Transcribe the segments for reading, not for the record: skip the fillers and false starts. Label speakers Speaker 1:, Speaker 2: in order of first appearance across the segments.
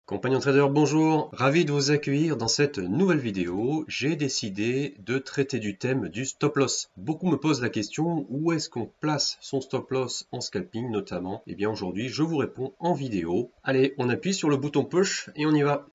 Speaker 1: Compagnon trader, bonjour, ravi de vous accueillir dans cette nouvelle vidéo. J'ai décidé de traiter du thème du stop loss. Beaucoup me posent la question, où est-ce qu'on place son stop loss en scalping notamment? Eh bien aujourd'hui, je vous réponds en vidéo. Allez, on appuie sur le bouton push et on y va.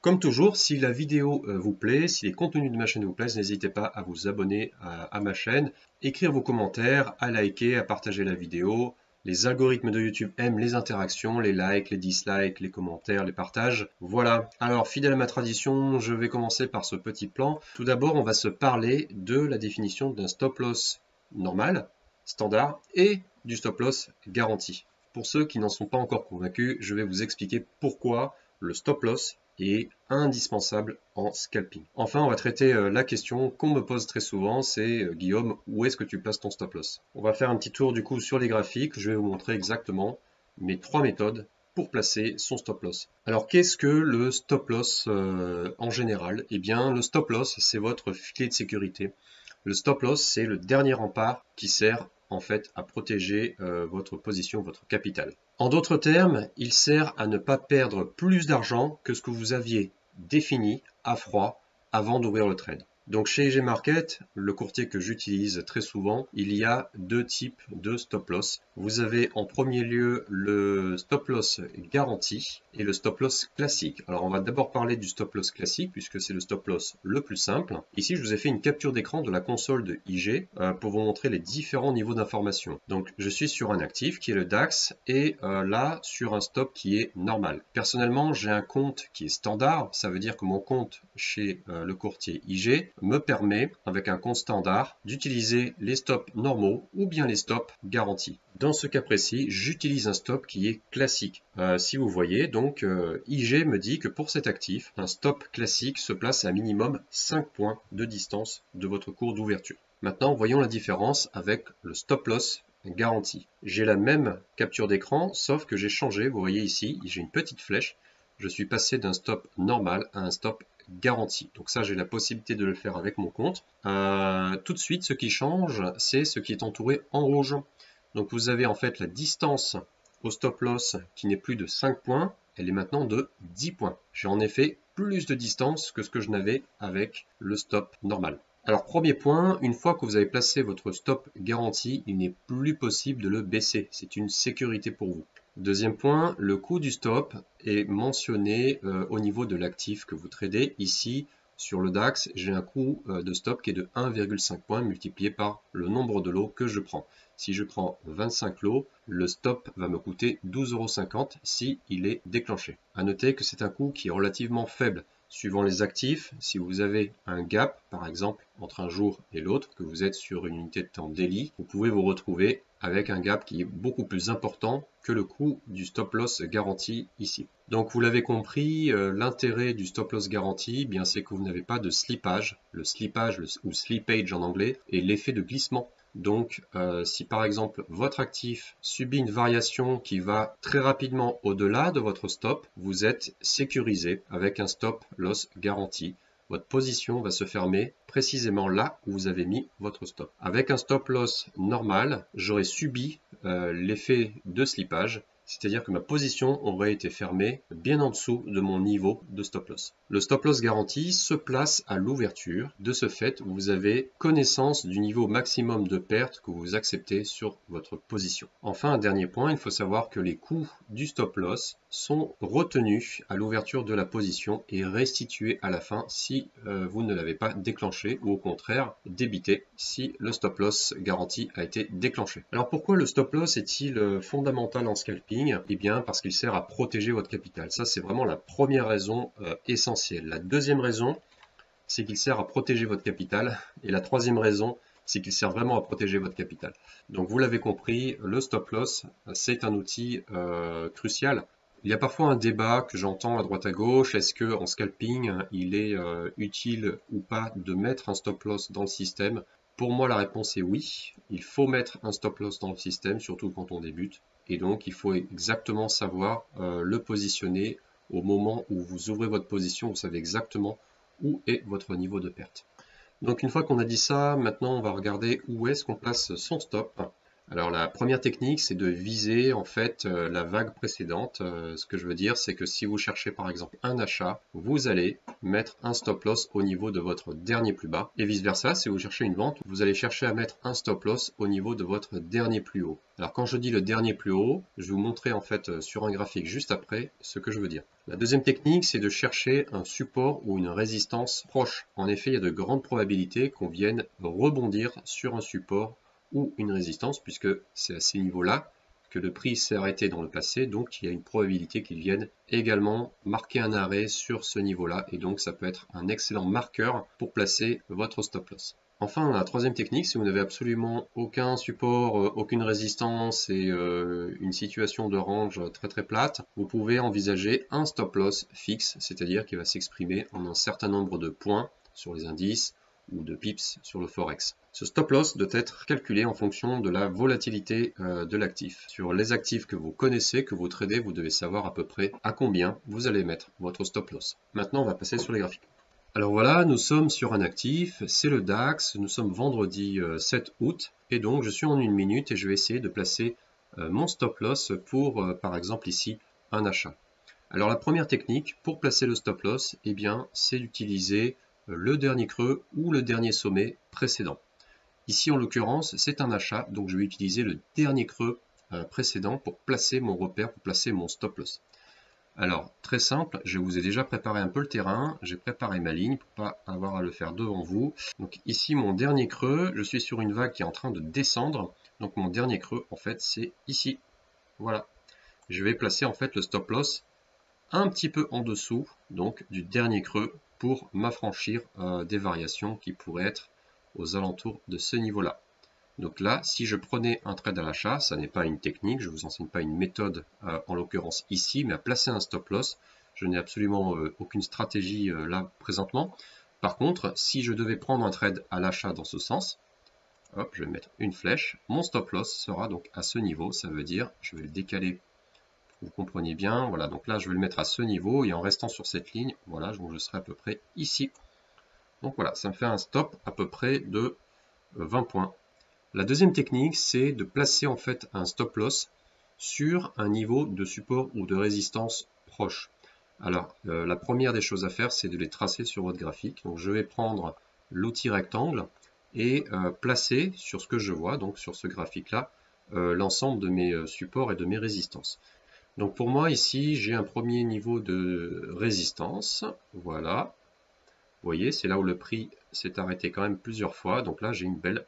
Speaker 1: Comme toujours, si la vidéo vous plaît, si les contenus de ma chaîne vous plaisent, n'hésitez pas à vous abonner à ma chaîne, écrire vos commentaires, à liker, à partager la vidéo. Les algorithmes de YouTube aiment les interactions, les likes, les dislikes, les commentaires, les partages. Voilà. Alors, fidèle à ma tradition, je vais commencer par ce petit plan. Tout d'abord, on va se parler de la définition d'un stop loss normal, standard, et du stop loss garanti. Pour ceux qui n'en sont pas encore convaincus, je vais vous expliquer pourquoi le stop loss est indispensable en scalping. Enfin, on va traiter la question qu'on me pose très souvent, c'est Guillaume, où est-ce que tu places ton stop loss? On va faire un petit tour du coup sur les graphiques, je vais vous montrer exactement mes 3 méthodes pour placer son stop loss. Alors qu'est-ce que le stop loss en général? Eh bien, le stop loss, c'est votre filet de sécurité. Le stop loss, c'est le dernier rempart qui sert en fait à protéger votre position, votre capital. En d'autres termes, il sert à ne pas perdre plus d'argent que ce que vous aviez défini à froid avant d'ouvrir le trade. Donc chez IG Market, le courtier que j'utilise très souvent, il y a deux types de stop loss. Vous avez en premier lieu le stop loss garanti et le stop loss classique. Alors on va d'abord parler du stop loss classique puisque c'est le stop loss le plus simple. Ici je vous ai fait une capture d'écran de la console de IG pour vous montrer les différents niveaux d'information. Donc je suis sur un actif qui est le DAX et là sur un stop qui est normal. Personnellement j'ai un compte qui est standard, ça veut dire que mon compte chez le courtier IG me permet, avec un compte standard, d'utiliser les stops normaux ou bien les stops garantis. Dans ce cas précis, j'utilise un stop qui est classique. Si vous voyez, donc IG me dit que pour cet actif, un stop classique se place à minimum 5 points de distance de votre cours d'ouverture. Maintenant, voyons la différence avec le stop loss garanti. J'ai la même capture d'écran, sauf que j'ai changé, vous voyez ici, j'ai une petite flèche. Je suis passé d'un stop normal à un stop garanti. Donc ça, j'ai la possibilité de le faire avec mon compte. Tout de suite, ce qui change, c'est ce qui est entouré en rouge. Donc vous avez en fait la distance au stop loss qui n'est plus de 5 points, elle est maintenant de 10 points. J'ai en effet plus de distance que ce que je n'avais avec le stop normal. Alors premier point, une fois que vous avez placé votre stop garanti, il n'est plus possible de le baisser. C'est une sécurité pour vous. Deuxième point, le coût du stop est mentionné au niveau de l'actif que vous tradez. Ici, sur le DAX, j'ai un coût de stop qui est de 1,5 points multiplié par le nombre de lots que je prends. Si je prends 25 lots, le stop va me coûter 12,50 € si il est déclenché. À noter que c'est un coût qui est relativement faible. Suivant les actifs, si vous avez un gap, par exemple, entre un jour et l'autre, que vous êtes sur une unité de temps daily, vous pouvez vous retrouver avec un gap qui est beaucoup plus important que le coût du stop loss garanti ici. Donc vous l'avez compris, l'intérêt du stop loss garanti, bien c'est que vous n'avez pas de slippage. Le slippage ou slippage en anglais est l'effet de glissement. Donc si par exemple votre actif subit une variation qui va très rapidement au-delà de votre stop, vous êtes sécurisé avec un stop loss garanti. Votre position va se fermer précisément là où vous avez mis votre stop. Avec un stop loss normal, j'aurais subi l'effet de slippage, c'est-à-dire que ma position aurait été fermée bien en dessous de mon niveau de stop loss. Le stop loss garanti se place à l'ouverture. De ce fait, vous avez connaissance du niveau maximum de perte que vous acceptez sur votre position. Enfin, un dernier point, il faut savoir que les coûts du stop loss sont retenus à l'ouverture de la position et restitués à la fin si vous ne l'avez pas déclenché ou au contraire débité si le stop loss garanti a été déclenché. Alors pourquoi le stop loss est-il fondamental en scalping? Eh bien parce qu'il sert à protéger votre capital. Ça c'est vraiment la première raison essentielle. La deuxième raison, c'est qu'il sert à protéger votre capital et la troisième raison, c'est qu'il sert vraiment à protéger votre capital. Donc vous l'avez compris, le stop loss, c'est un outil crucial. Il y a parfois un débat que j'entends à droite à gauche, est-ce que en scalping, il est utile ou pas de mettre un stop loss dans le système? Pour moi, la réponse est oui. Il faut mettre un stop loss dans le système, surtout quand on débute. Et donc, il faut exactement savoir le positionner au moment où vous ouvrez votre position. Vous savez exactement où est votre niveau de perte. Donc une fois qu'on a dit ça, maintenant on va regarder où est-ce qu'on place son stop. Alors la première technique, c'est de viser en fait la vague précédente. Ce que je veux dire, c'est que si vous cherchez par exemple un achat, vous allez mettre un stop loss au niveau de votre dernier plus bas. Et vice versa, si vous cherchez une vente, vous allez chercher à mettre un stop loss au niveau de votre dernier plus haut. Alors quand je dis le dernier plus haut, je vais vous montrer en fait sur un graphique juste après ce que je veux dire. La deuxième technique, c'est de chercher un support ou une résistance proche. En effet, il y a de grandes probabilités qu'on vienne rebondir sur un support ou une résistance, puisque c'est à ces niveaux-là que le prix s'est arrêté dans le passé, donc il y a une probabilité qu'il vienne également marquer un arrêt sur ce niveau-là, et donc ça peut être un excellent marqueur pour placer votre stop loss. Enfin, la troisième technique, si vous n'avez absolument aucun support, aucune résistance et une situation de range très plate, vous pouvez envisager un stop loss fixe, c'est-à-dire qui va s'exprimer en un certain nombre de points sur les indices ou de pips sur le forex. Ce stop loss doit être calculé en fonction de la volatilité de l'actif. Sur les actifs que vous connaissez, que vous tradez, vous devez savoir à peu près à combien vous allez mettre votre stop loss. Maintenant, on va passer sur les graphiques. Alors voilà, nous sommes sur un actif, c'est le DAX, nous sommes vendredi 7 août, et donc je suis en 1 minute et je vais essayer de placer mon stop loss pour, par exemple ici, un achat. Alors la première technique pour placer le stop loss, eh bien, c'est d'utiliser le dernier creux ou le dernier sommet précédent. Ici en l'occurrence c'est un achat, donc je vais utiliser le dernier creux précédent pour placer mon repère, pour placer mon stop loss. Alors très simple, je vous ai déjà préparé un peu le terrain, j'ai préparé ma ligne pour pas avoir à le faire devant vous. Donc ici mon dernier creux, je suis sur une vague qui est en train de descendre, donc mon dernier creux en fait c'est ici. Voilà, je vais placer en fait le stop loss un petit peu en dessous donc du dernier creux pour m'affranchir des variations qui pourraient être aux alentours de ce niveau-là. Donc là, si je prenais un trade à l'achat, ça n'est pas une technique, je ne vous enseigne pas une méthode en l'occurrence ici, mais à placer un stop loss, je n'ai absolument aucune stratégie là présentement. Par contre, si je devais prendre un trade à l'achat dans ce sens, hop, je vais mettre une flèche, mon stop loss sera donc à ce niveau, ça veut dire, je vais le décaler. Vous comprenez bien, voilà, donc là je vais le mettre à ce niveau et en restant sur cette ligne, voilà, donc je serai à peu près ici. Donc voilà, ça me fait un stop à peu près de 20 points. La deuxième technique, c'est de placer en fait un stop loss sur un niveau de support ou de résistance proche. Alors, la première des choses à faire, c'est de les tracer sur votre graphique. Donc, je vais prendre l'outil rectangle et placer sur ce que je vois, donc sur ce graphique-là, l'ensemble de mes supports et de mes résistances. Donc pour moi ici j'ai un premier niveau de résistance, voilà, vous voyez c'est là où le prix s'est arrêté quand même plusieurs fois, donc là j'ai une belle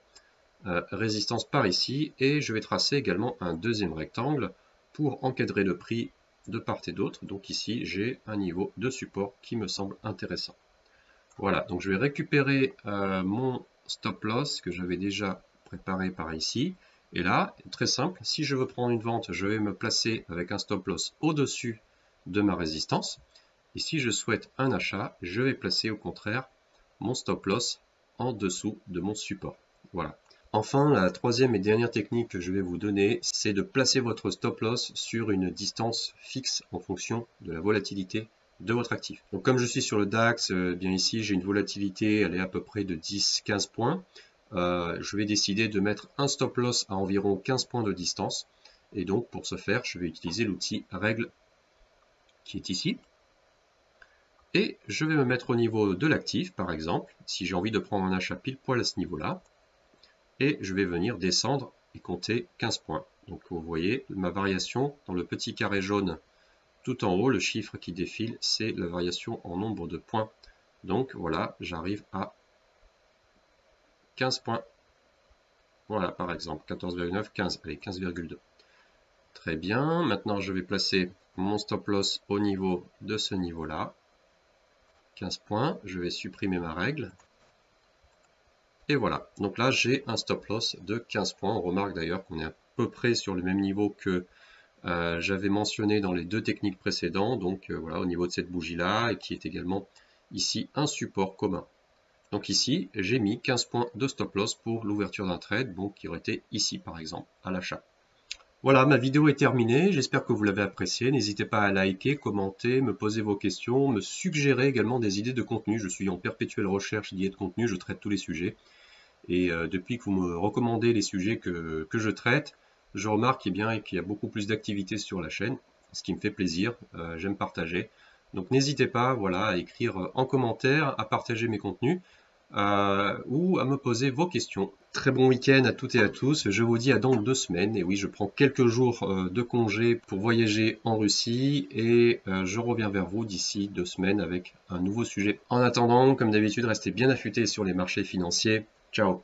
Speaker 1: résistance par ici et je vais tracer également un deuxième rectangle pour encadrer le prix de part et d'autre, donc ici j'ai un niveau de support qui me semble intéressant. Voilà, donc je vais récupérer mon stop loss que j'avais déjà préparé par ici. Et là, très simple, si je veux prendre une vente, je vais me placer avec un stop loss au-dessus de ma résistance. Et si je souhaite un achat, je vais placer au contraire mon stop loss en dessous de mon support. Voilà. Enfin, la troisième et dernière technique que je vais vous donner, c'est de placer votre stop loss sur une distance fixe en fonction de la volatilité de votre actif. Donc comme je suis sur le DAX, bien ici j'ai une volatilité, elle est à peu près de 10-15 points. Je vais décider de mettre un stop loss à environ 15 points de distance. Et donc pour ce faire, je vais utiliser l'outil règle qui est ici. Et je vais me mettre au niveau de l'actif, par exemple, si j'ai envie de prendre un achat pile poil à ce niveau-là. Et je vais venir descendre et compter 15 points. Donc vous voyez, ma variation dans le petit carré jaune tout en haut, le chiffre qui défile, c'est la variation en nombre de points. Donc voilà, j'arrive à 15 points. Voilà, par exemple, 14,9, 15, allez, 15,2. Très bien, maintenant je vais placer mon stop loss au niveau de ce niveau-là. 15 points, je vais supprimer ma règle. Et voilà, donc là j'ai un stop loss de 15 points. On remarque d'ailleurs qu'on est à peu près sur le même niveau que j'avais mentionné dans les deux techniques précédentes, donc voilà, au niveau de cette bougie-là, et qui est également ici un support commun. Donc ici, j'ai mis 15 points de stop loss pour l'ouverture d'un trade, donc qui aurait été ici par exemple, à l'achat. Voilà, ma vidéo est terminée, j'espère que vous l'avez appréciée. N'hésitez pas à liker, commenter, me poser vos questions, me suggérer également des idées de contenu. Je suis en perpétuelle recherche d'idées de contenu, je traite tous les sujets. Et depuis que vous me recommandez les sujets que je traite, je remarque qu'il y a beaucoup plus d'activité sur la chaîne, ce qui me fait plaisir, j'aime partager. Donc n'hésitez pas, voilà, à écrire en commentaire, à partager mes contenus ou à me poser vos questions. Très bon week-end à toutes et à tous, je vous dis à dans 2 semaines. Et oui, je prends quelques jours de congé pour voyager en Russie et je reviens vers vous d'ici 2 semaines avec un nouveau sujet. En attendant, comme d'habitude, restez bien affûtés sur les marchés financiers. Ciao.